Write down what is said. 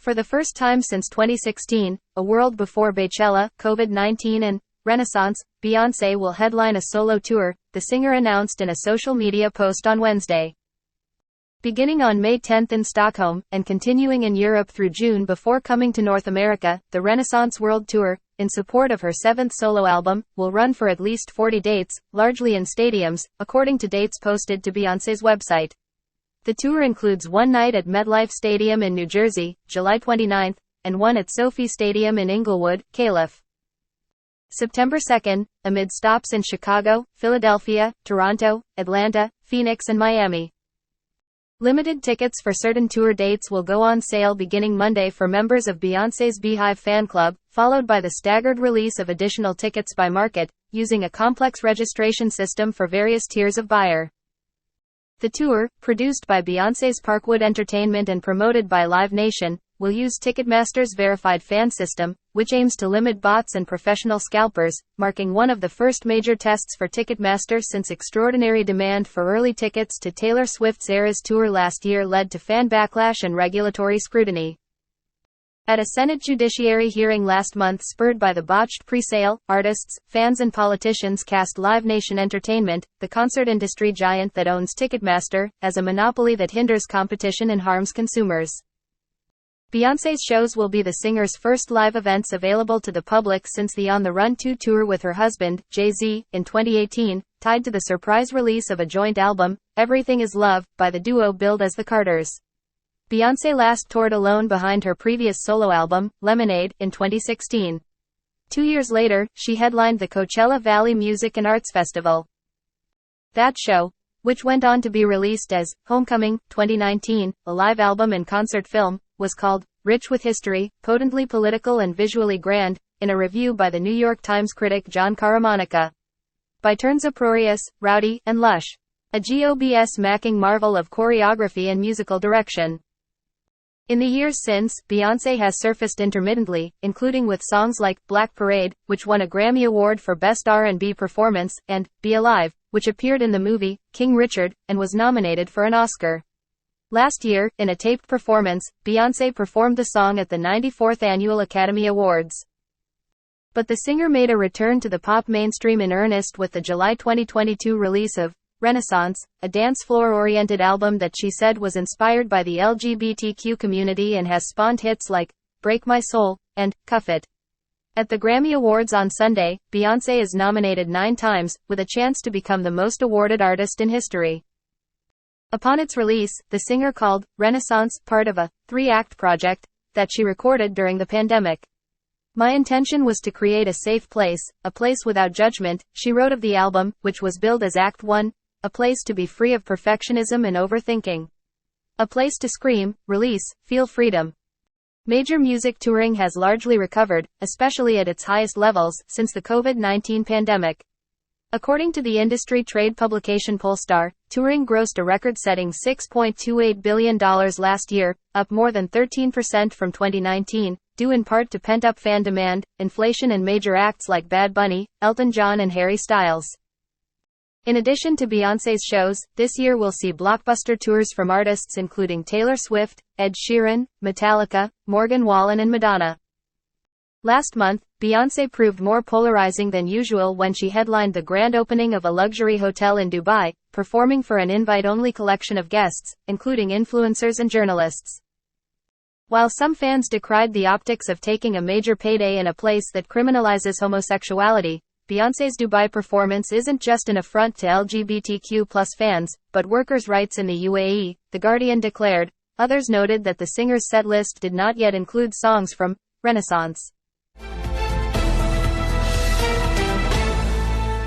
For the first time since 2016, a world before Beychella, COVID-19 and Renaissance, Beyoncé will headline a solo tour, the singer announced in a social media post on Wednesday. Beginning on May 10 in Stockholm, and continuing in Europe through June before coming to North America, the Renaissance World Tour, in support of her seventh solo album, will run for at least 40 dates, largely in stadiums, according to dates posted to Beyoncé's website. The tour includes one night at MetLife Stadium in New Jersey, July 29, and one at Sophie Stadium in Inglewood, Calif. September 2, amid stops in Chicago, Philadelphia, Toronto, Atlanta, Phoenix and Miami. Limited tickets for certain tour dates will go on sale beginning Monday for members of Beyoncé's Beehive fan club, followed by the staggered release of additional tickets by market, using a complex registration system for various tiers of buyer. The tour, produced by Beyoncé's Parkwood Entertainment and promoted by Live Nation, will use Ticketmaster's verified fan system, which aims to limit bots and professional scalpers, marking one of the first major tests for Ticketmaster since extraordinary demand for early tickets to Taylor Swift's Eras Tour last year led to fan backlash and regulatory scrutiny. At a Senate Judiciary hearing last month spurred by the botched pre-sale, artists, fans and politicians cast Live Nation Entertainment, the concert industry giant that owns Ticketmaster, as a monopoly that hinders competition and harms consumers. Beyoncé's shows will be the singer's first live events available to the public since the On the Run 2 tour with her husband, Jay-Z, in 2018, tied to the surprise release of a joint album, Everything Is Love, by the duo billed as the Carters. Beyoncé last toured alone behind her previous solo album, Lemonade, in 2016. 2 years later, she headlined the Coachella Valley Music and Arts Festival. That show, which went on to be released as Homecoming, 2019, a live album and concert film, was called Rich with History, potently political and visually grand, in a review by the New York Times critic John Caramanica. By turns uproarious, rowdy, and lush. A gobsmacking marvel of choreography and musical direction. In the years since, Beyoncé has surfaced intermittently, including with songs like Black Parade, which won a Grammy Award for Best R&B Performance, and Be Alive, which appeared in the movie King Richard, and was nominated for an Oscar. Last year, in a taped performance, Beyoncé performed the song at the 94th Annual Academy Awards. But the singer made a return to the pop mainstream in earnest with the July 2022 release of Renaissance, a dance floor-oriented album that she said was inspired by the LGBTQ community and has spawned hits like Break My Soul and Cuff It. At the Grammy Awards on Sunday, Beyoncé is nominated 9 times, with a chance to become the most awarded artist in history. Upon its release, the singer called Renaissance part of a 3-act project that she recorded during the pandemic. My intention was to create a safe place, a place without judgment, she wrote of the album, which was billed as Act 1, a place to be free of perfectionism and overthinking. A place to scream, release, feel freedom. Major music touring has largely recovered, especially at its highest levels, since the COVID-19 pandemic. According to the industry trade publication Pollstar, touring grossed a record-setting $6.28 billion last year, up more than 13% from 2019, due in part to pent-up fan demand, inflation and major acts like Bad Bunny, Elton John and Harry Styles. In addition to Beyoncé's shows, this year will see blockbuster tours from artists including Taylor Swift, Ed Sheeran, Metallica, Morgan Wallen and Madonna. Last month, Beyoncé proved more polarizing than usual when she headlined the grand opening of a luxury hotel in Dubai, performing for an invite-only collection of guests, including influencers and journalists. While some fans decried the optics of taking a major payday in a place that criminalizes homosexuality, Beyoncé's Dubai performance isn't just an affront to LGBTQ+ fans, but workers' rights in the UAE, The Guardian declared. Others noted that the singer's set list did not yet include songs from Renaissance.